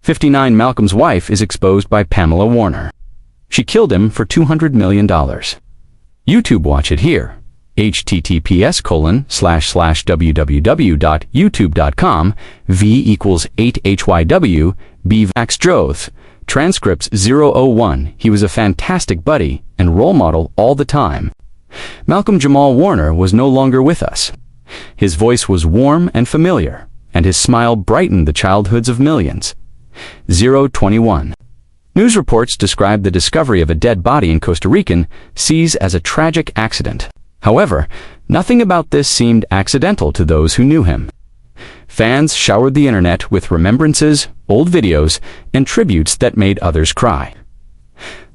59. Malcolm's wife is exposed by Pamela Warner. She killed him for $200 million. YouTube, watch it here. https://www.youtube.com v=8hyw b vax droth. Transcripts 001. He was a fantastic buddy and role model all the time. Malcolm Jamal Warner was no longer with us. His voice was warm and familiar, and his smile brightened the childhoods of millions. 021. News reports described the discovery of a dead body in Costa Rican seas as a tragic accident. However, nothing about this seemed accidental to those who knew him. Fans showered the internet with remembrances, old videos, and tributes that made others cry.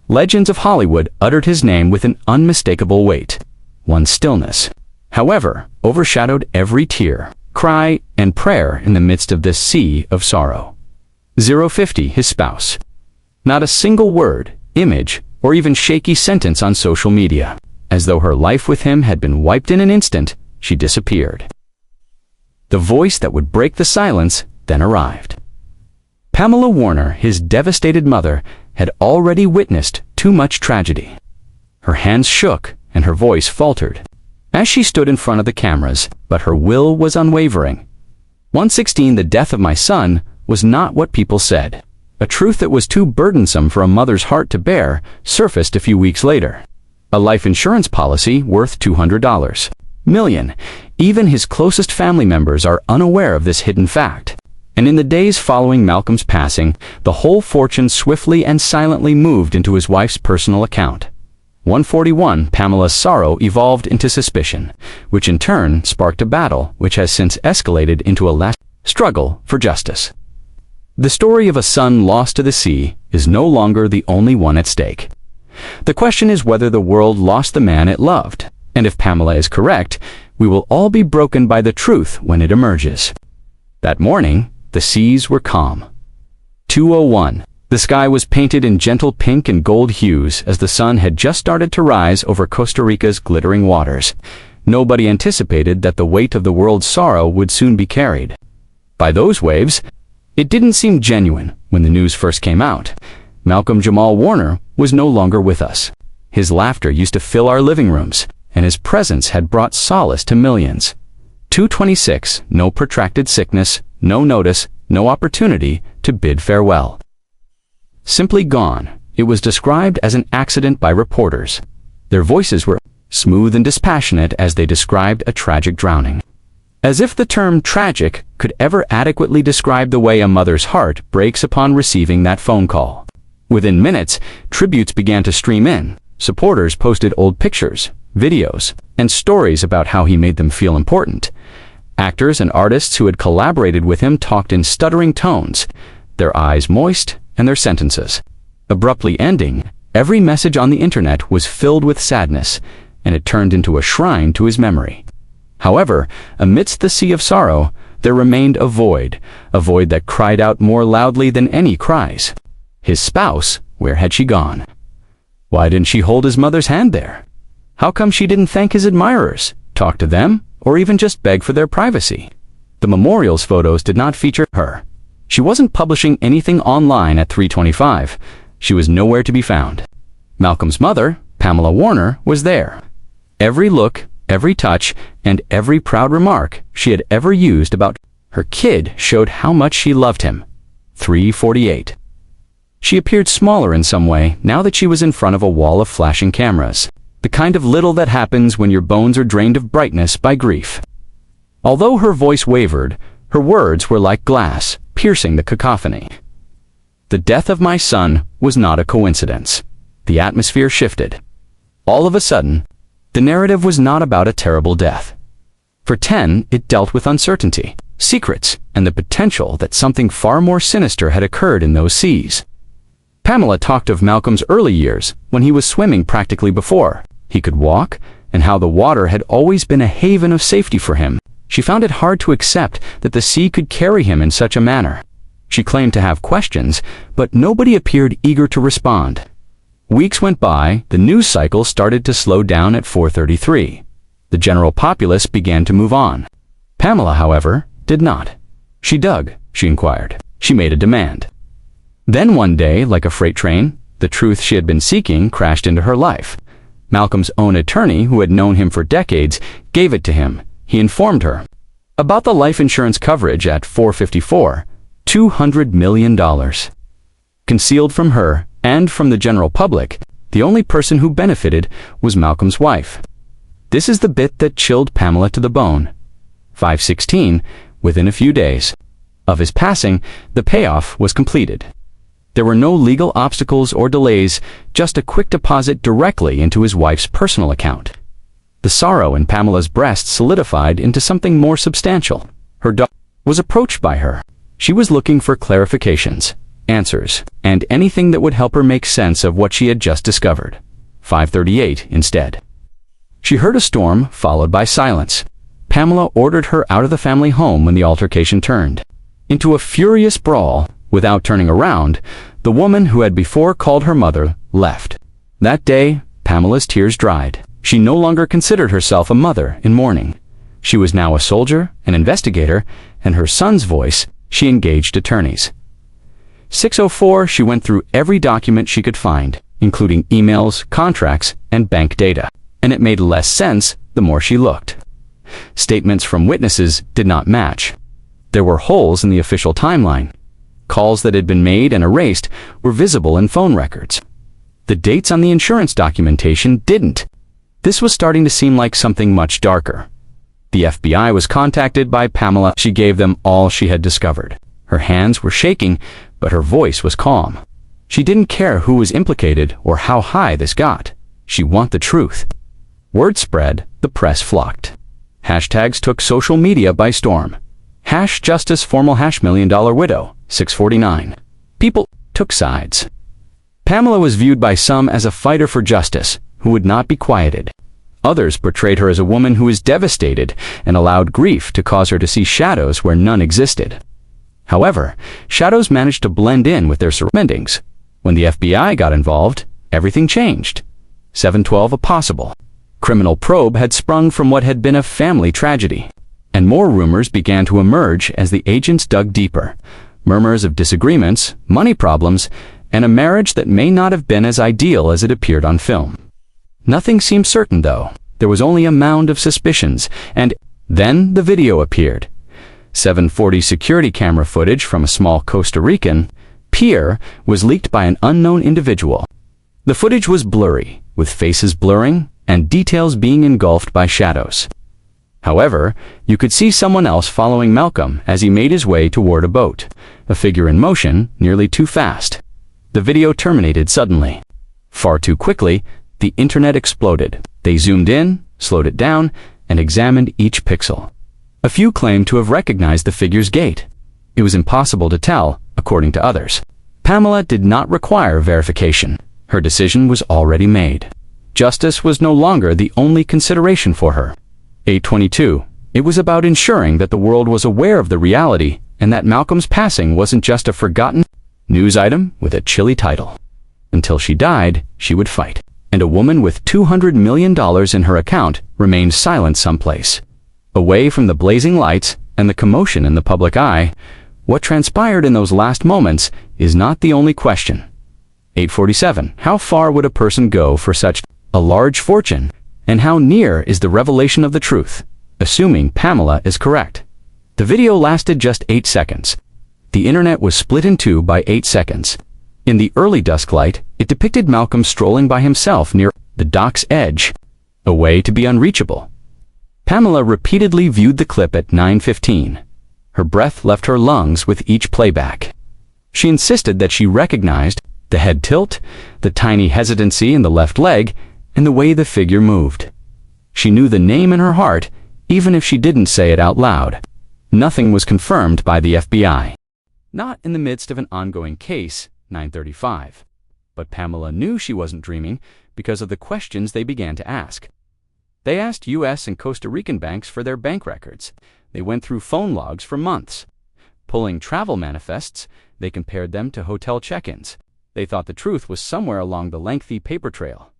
Legends of Hollywood uttered his name with an unmistakable weight. One stillness, however, overshadowed every tear, cry, and prayer in the midst of this sea of sorrow. 050. His spouse. Not a single word, image, or even shaky sentence on social media. As though her life with him had been wiped in an instant, she disappeared. The voice that would break the silence then arrived. Pamela Warner, his devastated mother, had already witnessed too much tragedy. Her hands shook and her voice faltered as she stood in front of the cameras, but her will was unwavering. 116. The death of my son was not what people said. A truth that was too burdensome for a mother's heart to bear surfaced a few weeks later. A life insurance policy worth $200 million. Even his closest family members are unaware of this hidden fact. And in the days following Malcolm's passing, the whole fortune swiftly and silently moved into his wife's personal account. 141. Pamela's sorrow evolved into suspicion, which in turn sparked a battle which has since escalated into a last struggle for justice. The story of a son lost to the sea is no longer the only one at stake. The question is whether the world lost the man it loved, and if Pamela is correct, we will all be broken by the truth when it emerges. That morning, the seas were calm. 201. The sky was painted in gentle pink and gold hues as the sun had just started to rise over Costa Rica's glittering waters. Nobody anticipated that the weight of the world's sorrow would soon be carried by those waves. It didn't seem genuine when the news first came out. Malcolm Jamal Warner was no longer with us. His laughter used to fill our living rooms, and his presence had brought solace to millions. 226. No protracted sickness, no notice, no opportunity to bid farewell. Simply gone. It was described as an accident by reporters. Their voices were smooth and dispassionate as they described a tragic drowning. As if the term tragic could ever adequately describe the way a mother's heart breaks upon receiving that phone call. Within minutes, tributes began to stream in. Supporters posted old pictures, videos, and stories about how he made them feel important. Actors and artists who had collaborated with him talked in stuttering tones, their eyes moist and their sentences abruptly ending. Every message on the internet was filled with sadness, and it turned into a shrine to his memory. However, amidst the sea of sorrow, there remained a void that cried out more loudly than any cries. His spouse, where had she gone? Why didn't she hold his mother's hand there? How come she didn't thank his admirers, talk to them, or even just beg for their privacy? The memorial's photos did not feature her. She wasn't publishing anything online at 3:25. She was nowhere to be found. Malcolm's mother, Pamela Warner, was there. Every look, every touch, and every proud remark she had ever used about her kid showed how much she loved him. 3:48. She appeared smaller in some way now that she was in front of a wall of flashing cameras. The kind of little that happens when your bones are drained of brightness by grief. Although her voice wavered, her words were like glass, piercing the cacophony. The death of my son was not a coincidence. The atmosphere shifted. All of a sudden, the narrative was not about a terrible death. For 10, it dealt with uncertainty, secrets, and the potential that something far more sinister had occurred in those seas. Pamela talked of Malcolm's early years when he was swimming practically before he could walk, and how the water had always been a haven of safety for him. She found it hard to accept that the sea could carry him in such a manner. She claimed to have questions, but nobody appeared eager to respond. Weeks went by, the news cycle started to slow down at 4:33. The general populace began to move on. Pamela, however, did not. She inquired. She made a demand. Then one day, like a freight train, the truth she had been seeking crashed into her life. Malcolm's own attorney, who had known him for decades, gave it to him. He informed her about the life insurance coverage at 454, $200 million. Concealed from her and from the general public, the only person who benefited was Malcolm's wife. This is the bit that chilled Pamela to the bone. 516, within a few days of his passing, the payoff was completed. There were no legal obstacles or delays, just a quick deposit directly into his wife's personal account. The sorrow in Pamela's breast solidified into something more substantial. Her daughter was approached by her. She was looking for clarifications, answers, and anything that would help her make sense of what she had just discovered. 538 instead. She heard a storm followed by silence. Pamela ordered her out of the family home when the altercation turned into a furious brawl. Without turning around, the woman who had before called her mother left. That day, Pamela's tears dried. She no longer considered herself a mother in mourning. She was now a soldier, an investigator, and her son's voice, she engaged attorneys. 604, she went through every document she could find, including emails, contracts, and bank data. And it made less sense the more she looked. Statements from witnesses did not match. There were holes in the official timeline. Calls that had been made and erased were visible in phone records. The dates on the insurance documentation didn't. This was starting to seem like something much darker. The FBI was contacted by Pamela. She gave them all she had discovered. Her hands were shaking, but her voice was calm. She didn't care who was implicated or how high this got. She wanted the truth. Word spread, the press flocked. Hashtags took social media by storm. #justice formal #million-dollar widow, 649. People took sides. Pamela was viewed by some as a fighter for justice, who would not be quieted. Others portrayed her as a woman who was devastated and allowed grief to cause her to see shadows where none existed. However, shadows managed to blend in with their surroundings. When the FBI got involved, everything changed. 712 a possible criminal probe had sprung from what had been a family tragedy. And more rumors began to emerge as the agents dug deeper. Murmurs of disagreements, money problems, and a marriage that may not have been as ideal as it appeared on film. Nothing seemed certain, though. There was only a mound of suspicions, and then the video appeared. 740 security camera footage from a small Costa Rican pier was leaked by an unknown individual. The footage was blurry, with faces blurring and details being engulfed by shadows. However, you could see someone else following Malcolm as he made his way toward a boat, a figure in motion nearly too fast. The video terminated suddenly. Far too quickly, the internet exploded. They zoomed in, slowed it down, and examined each pixel. A few claimed to have recognized the figure's gait. It was impossible to tell, according to others. Pamela did not require verification. Her decision was already made. Justice was no longer the only consideration for her. 822. It was about ensuring that the world was aware of the reality and that Malcolm's passing wasn't just a forgotten news item with a chilly title. Until she died, she would fight. And a woman with $200 million in her account remained silent someplace. Away from the blazing lights and the commotion in the public eye, what transpired in those last moments is not the only question. 847. How far would a person go for such a large fortune? And how near is the revelation of the truth, assuming Pamela is correct? The video lasted just 8 seconds. The internet was split in two by 8 seconds. In the early dusk light, it depicted Malcolm strolling by himself near the dock's edge, a way to be unreachable. Pamela repeatedly viewed the clip at 9:15. Her breath left her lungs with each playback. She insisted that she recognized the head tilt, the tiny hesitancy in the left leg, and the way the figure moved. She knew the name in her heart, even if she didn't say it out loud. Nothing was confirmed by the FBI. Not in the midst of an ongoing case, 935. But Pamela knew she wasn't dreaming because of the questions they began to ask. They asked U.S. and Costa Rican banks for their bank records. They went through phone logs for months. Pulling travel manifests, they compared them to hotel check-ins. They thought the truth was somewhere along the lengthy paper trail.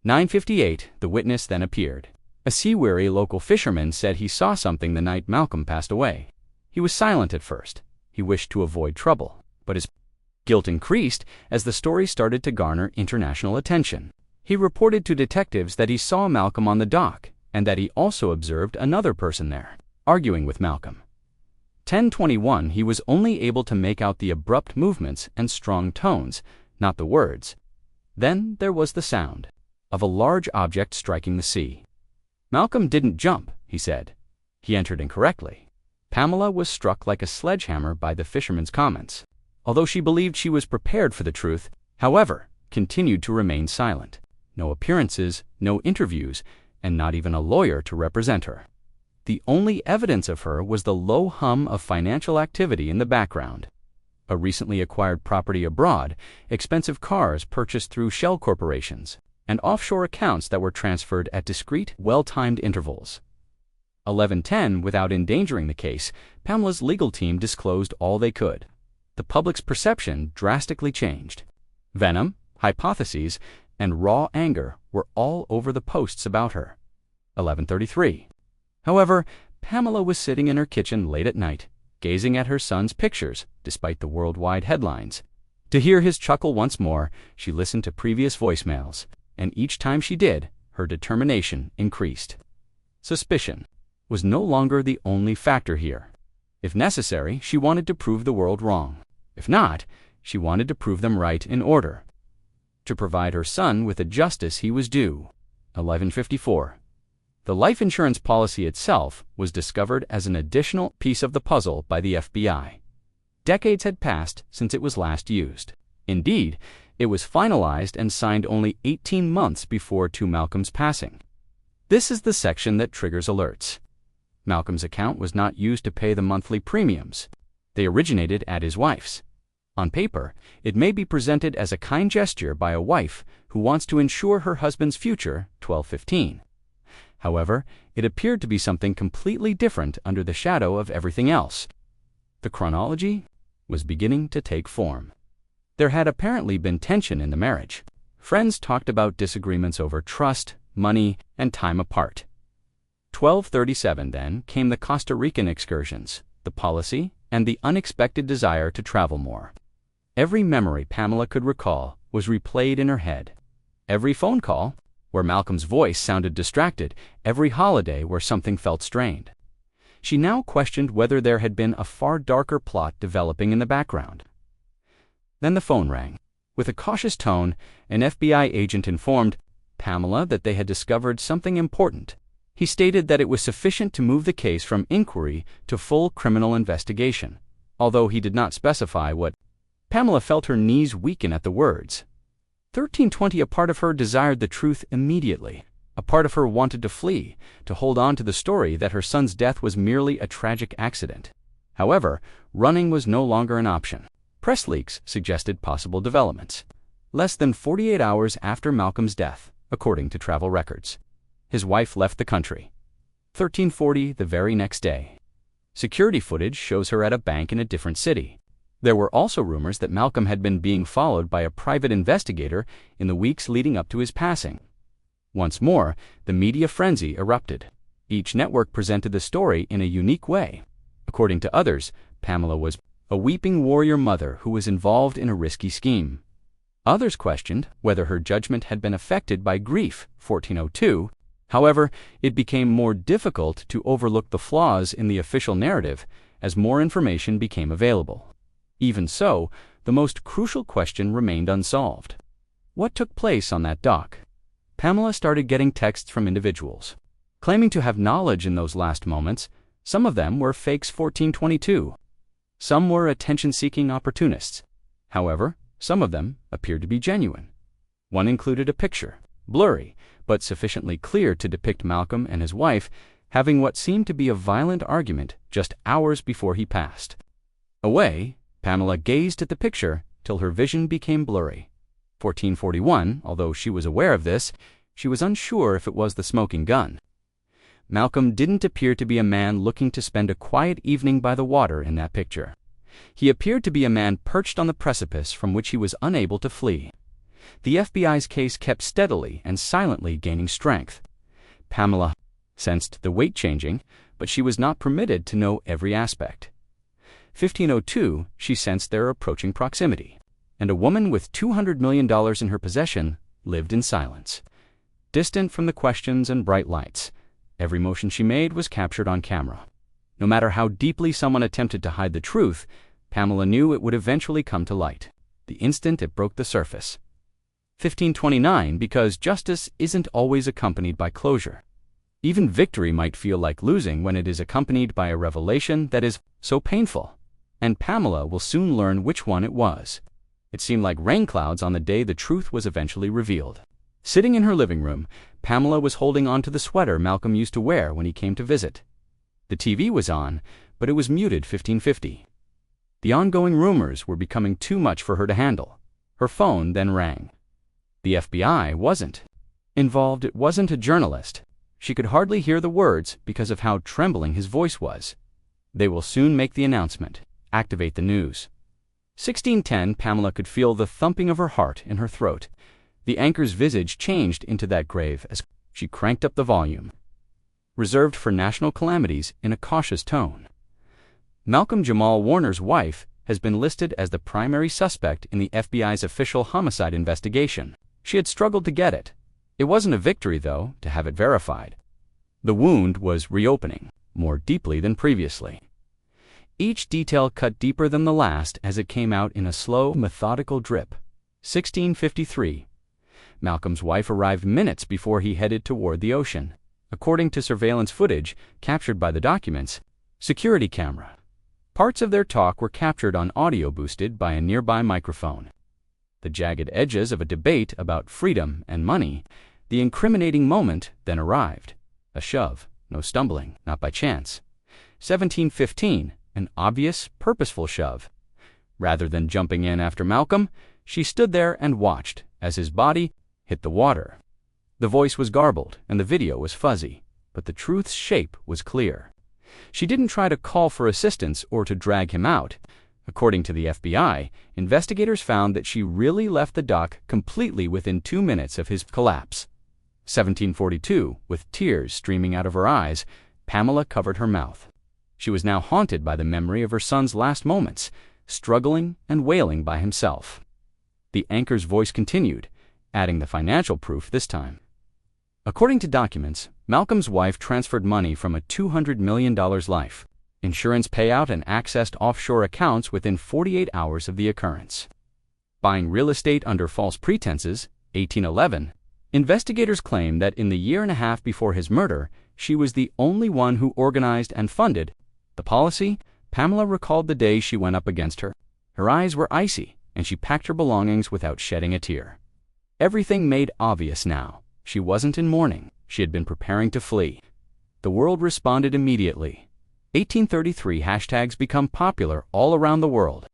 9:58, the witness then appeared. A sea-weary local fisherman said he saw something the night Malcolm passed away. He was silent at first. He wished to avoid trouble, but his Guilt increased as the story started to garner international attention. He reported to detectives that he saw Malcolm on the dock and that he also observed another person there, arguing with Malcolm. 10:21, he was only able to make out the abrupt movements and strong tones, not the words. Then there was the sound of a large object striking the sea. Malcolm didn't jump, he said. He entered incorrectly. Pamela was struck like a sledgehammer by the fisherman's comments. Although she believed she was prepared for the truth, however, continued to remain silent. No appearances, no interviews, and not even a lawyer to represent her. The only evidence of her was the low hum of financial activity in the background. A recently acquired property abroad, expensive cars purchased through shell corporations, and offshore accounts that were transferred at discrete, well-timed intervals. 11:10, without endangering the case, Pamela's legal team disclosed all they could. The public's perception drastically changed. Venom, hypotheses, and raw anger were all over the posts about her. 11:33. However, Pamela was sitting in her kitchen late at night, gazing at her son's pictures, despite the worldwide headlines. To hear his chuckle once more, she listened to previous voicemails, and each time she did, her determination increased. Suspicion was no longer the only factor here. If necessary, she wanted to prove the world wrong. If not, she wanted to prove them right in order to provide her son with the justice he was due. 11:54. The life insurance policy itself was discovered as an additional piece of the puzzle by the FBI. Decades had passed since it was last used. Indeed, it was finalized and signed only 18 months before Malcolm's passing. This is the section that triggers alerts. Malcolm's account was not used to pay the monthly premiums. They originated at his wife's. On paper, it may be presented as a kind gesture by a wife who wants to ensure her husband's future. 12:15. However, it appeared to be something completely different under the shadow of everything else. The chronology was beginning to take form. There had apparently been tension in the marriage. Friends talked about disagreements over trust, money, and time apart. 12:37 then came the Costa Rican excursions, the policy, and the unexpected desire to travel more. Every memory Pamela could recall was replayed in her head. Every phone call where Malcolm's voice sounded distracted, every holiday where something felt strained. She now questioned whether there had been a far darker plot developing in the background. Then the phone rang. With a cautious tone, an FBI agent informed Pamela that they had discovered something important. He stated that it was sufficient to move the case from inquiry to full criminal investigation, although he did not specify what. Pamela felt her knees weaken at the words. 1320, a part of her desired the truth immediately. A part of her wanted to flee, to hold on to the story that her son's death was merely a tragic accident. However, running was no longer an option. Press leaks suggested possible developments. Less than 48 hours after Malcolm's death, according to travel records, his wife left the country. 1340, the very next day. Security footage shows her at a bank in a different city. There were also rumors that Malcolm had been being followed by a private investigator in the weeks leading up to his passing. Once more, the media frenzy erupted. Each network presented the story in a unique way. According to others, Pamela was a weeping warrior mother who was involved in a risky scheme. Others questioned whether her judgment had been affected by grief. 1402. However, it became more difficult to overlook the flaws in the official narrative as more information became available. Even so, the most crucial question remained unsolved. What took place on that dock? Pamela started getting texts from individuals, claiming to have knowledge in those last moments. Some of them were fakes. 1422. Some were attention-seeking opportunists. However, some of them appeared to be genuine. One included a picture, blurry, but sufficiently clear to depict Malcolm and his wife having what seemed to be a violent argument just hours before he passed. Away, Pamela gazed at the picture till her vision became blurry. 1441, although she was aware of this, she was unsure if it was the smoking gun. Malcolm didn't appear to be a man looking to spend a quiet evening by the water in that picture. He appeared to be a man perched on the precipice from which he was unable to flee. The FBI's case kept steadily and silently gaining strength. Pamela sensed the weight changing, but she was not permitted to know every aspect. 1502, she sensed their approaching proximity. and a woman with $200 million in her possession lived in silence. Distant from the questions and bright lights, every motion she made was captured on camera. No matter how deeply someone attempted to hide the truth, Pamela knew it would eventually come to light, the instant it broke the surface. 1529, because justice isn't always accompanied by closure. Even victory might feel like losing when it is accompanied by a revelation that is so painful. And Pamela will soon learn which one it was. It seemed like rain clouds on the day the truth was eventually revealed. Sitting in her living room, Pamela was holding on to the sweater Malcolm used to wear when he came to visit. The TV was on, but it was muted 1550. The ongoing rumors were becoming too much for her to handle. Her phone then rang. The FBI wasn't involved. It wasn't a journalist. She could hardly hear the words because of how trembling his voice was. They will soon make the announcement. Activate the news. 1610, Pamela could feel the thumping of her heart in her throat. The anchor's visage changed into that grave as she cranked up the volume. Reserved for national calamities in a cautious tone. Malcolm Jamal Warner's wife has been listed as the primary suspect in the FBI's official homicide investigation. She had struggled to get it. It wasn't a victory, though, to have it verified. The wound was reopening, more deeply than previously. Each detail cut deeper than the last as it came out in a slow, methodical drip. 1653. Malcolm's wife arrived minutes before he headed toward the ocean. According to surveillance footage captured by the documents, security camera. Parts of their talk were captured on audio boosted by a nearby microphone. The jagged edges of a debate about freedom and money. The incriminating moment then arrived. A shove, no stumbling, not by chance. 1715, an obvious, purposeful shove. Rather than jumping in after Malcolm, she stood there and watched as his body hit the water. The voice was garbled and the video was fuzzy, but the truth's shape was clear. She didn't try to call for assistance or to drag him out. According to the FBI, investigators found that she really left the dock completely within 2 minutes of his collapse. 1742, with tears streaming out of her eyes, Pamela covered her mouth. She was now haunted by the memory of her son's last moments, struggling and wailing by himself. The anchor's voice continued, adding the financial proof this time. According to documents, Malcolm's wife transferred money from a $200 million life insurance payout and accessed offshore accounts within 48 hours of the occurrence. Buying real estate under false pretenses, 1811, investigators claim that in the year and a half before his murder, she was the only one who organized and funded the policy. Pamela recalled the day she went up against her. Her eyes were icy, and she packed her belongings without shedding a tear. Everything made obvious now. She wasn't in mourning. She had been preparing to flee. The world responded immediately. 1833 hashtags become popular all around the world.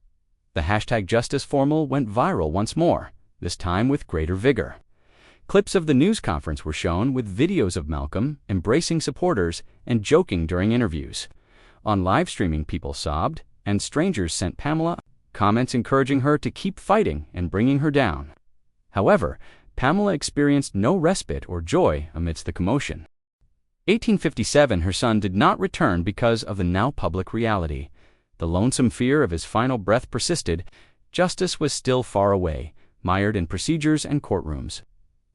The hashtag Justice Formal went viral once more, this time with greater vigor. Clips of the news conference were shown with videos of Malcolm embracing supporters and joking during interviews. On live streaming, people sobbed, and strangers sent Pamela comments encouraging her to keep fighting and bringing her down. However, Pamela experienced no respite or joy amidst the commotion. 1857, her son did not return because of the now public reality. The lonesome fear of his final breath persisted. Justice was still far away, mired in procedures and courtrooms.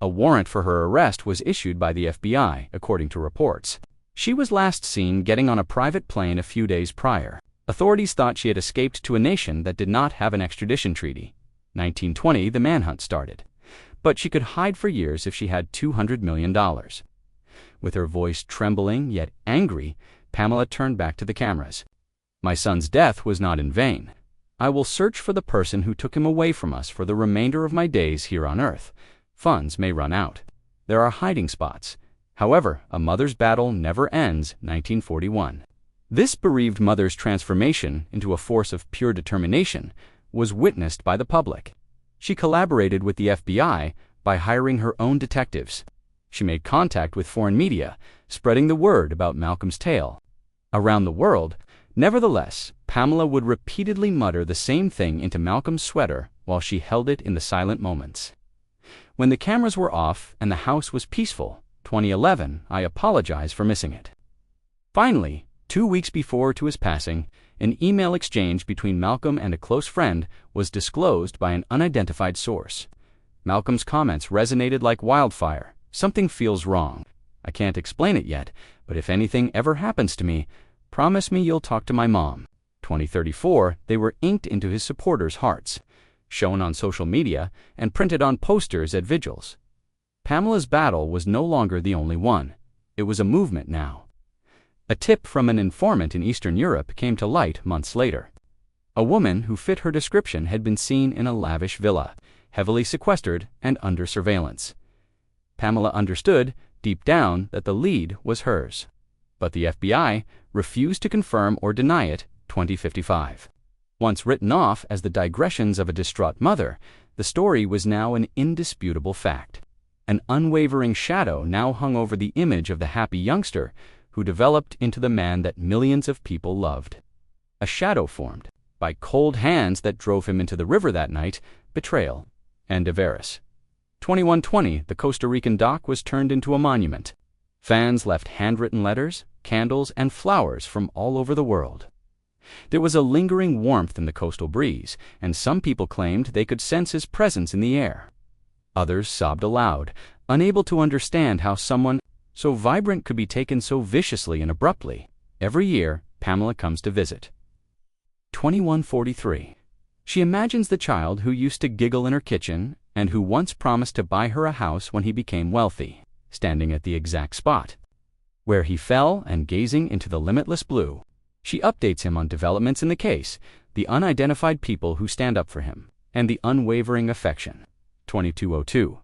A warrant for her arrest was issued by the FBI, according to reports. She was last seen getting on a private plane a few days prior. Authorities thought she had escaped to a nation that did not have an extradition treaty. 1920, the manhunt started. But she could hide for years if she had $200 million. With her voice trembling yet angry, Pamela turned back to the cameras. My son's death was not in vain. I will search for the person who took him away from us for the remainder of my days here on Earth. Funds may run out. There are hiding spots. However, a mother's battle never ends. 1941. This bereaved mother's transformation into a force of pure determination was witnessed by the public. She collaborated with the FBI by hiring her own detectives. She made contact with foreign media, spreading the word about Malcolm's tale. Around the world, nevertheless, Pamela would repeatedly mutter the same thing into Malcolm's sweater while she held it in the silent moments. When the cameras were off and the house was peaceful, 2011, I apologize for missing it. Finally, 2 weeks before to his passing, An email exchange between Malcolm and a close friend was disclosed by an unidentified source. Malcolm's comments resonated like wildfire. "Something feels wrong. I can't explain it yet, but if anything ever happens to me, promise me you'll talk to my mom." 2034, they were inked into his supporters' hearts, shown on social media, and printed on posters at vigils. Pamela's battle was no longer the only one. It was a movement now. A tip from an informant in Eastern Europe came to light months later. A woman who fit her description had been seen in a lavish villa, heavily sequestered and under surveillance. Pamela understood, deep down, that the lead was hers. But the FBI refused to confirm or deny it. 2055. Once written off as the digressions of a distraught mother, the story was now an indisputable fact. An unwavering shadow now hung over the image of the happy youngster who developed into the man that millions of people loved. A shadow formed by cold hands that drove him into the river that night, betrayal, and avarice. 2120, the Costa Rican dock was turned into a monument. Fans left handwritten letters, candles, and flowers from all over the world. There was a lingering warmth in the coastal breeze, and some people claimed they could sense his presence in the air. Others sobbed aloud, unable to understand how someone so vibrant could be taken so viciously and abruptly. Every year, Pamela comes to visit. 2143. She imagines the child who used to giggle in her kitchen and who once promised to buy her a house when he became wealthy, standing at the exact spot where he fell and gazing into the limitless blue. She updates him on developments in the case, the unidentified people who stand up for him, and the unwavering affection. 2202.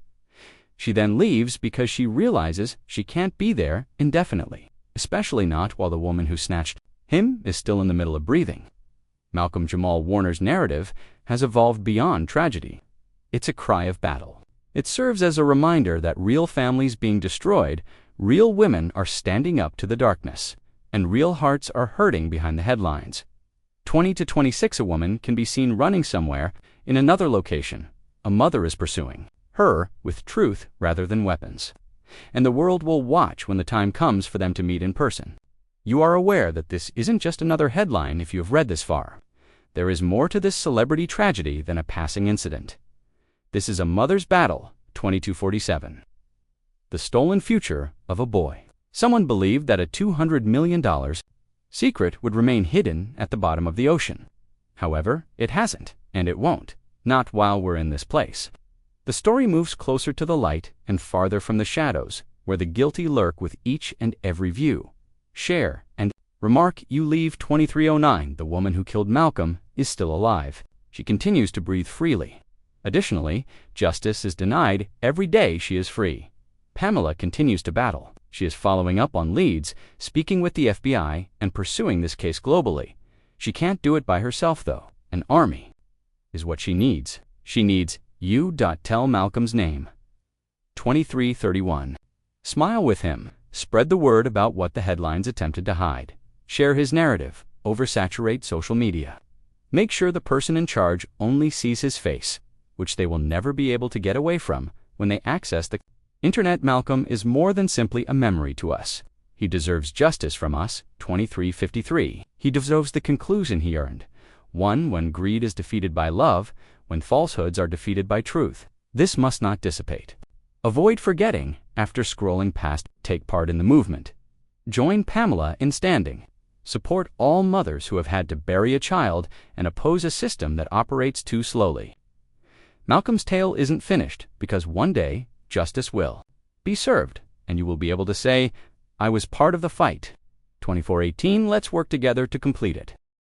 She then leaves because she realizes she can't be there indefinitely, especially not while the woman who snatched him is still in the middle of breathing. Malcolm Jamal Warner's narrative has evolved beyond tragedy. It's a cry of battle. It serves as a reminder that real families being destroyed, real women are standing up to the darkness, and real hearts are hurting behind the headlines. 20 to 26, a woman can be seen running somewhere in another location. A mother is pursuing her with truth rather than weapons. And the world will watch when the time comes for them to meet in person. You are aware that this isn't just another headline if you have read this far. There is more to this celebrity tragedy than a passing incident. This is a mother's battle. 2247. The stolen future of a boy. Someone believed that a $200 million secret would remain hidden at the bottom of the ocean. However, it hasn't, and it won't. Not while we're in this place. The story moves closer to the light and farther from the shadows, where the guilty lurk with each and every view. Share and remark. You leave. 2309. The woman who killed Malcolm is still alive. She continues to breathe freely. Additionally, justice is denied every day she is free. Pamela continues to battle. She is following up on leads, speaking with the FBI, and pursuing this case globally. She can't do it by herself, though. An army is what she needs. She needs you. Tell Malcolm's name. 2331. Smile with him. Spread the word about what the headlines attempted to hide. Share his narrative. Oversaturate social media. Make sure the person in charge only sees his face, which they will never be able to get away from when they access the internet. Malcolm is more than simply a memory to us. He deserves justice from us. 2353. He deserves the conclusion he earned. One when greed is defeated by love, when falsehoods are defeated by truth. This must not dissipate. Avoid forgetting after scrolling past. Take part in the movement. Join Pamela in standing. Support all mothers who have had to bury a child and oppose a system that operates too slowly. Malcolm's tale isn't finished because one day justice will be served, and you will be able to say, I was part of the fight. 2418. Let's work together to complete it.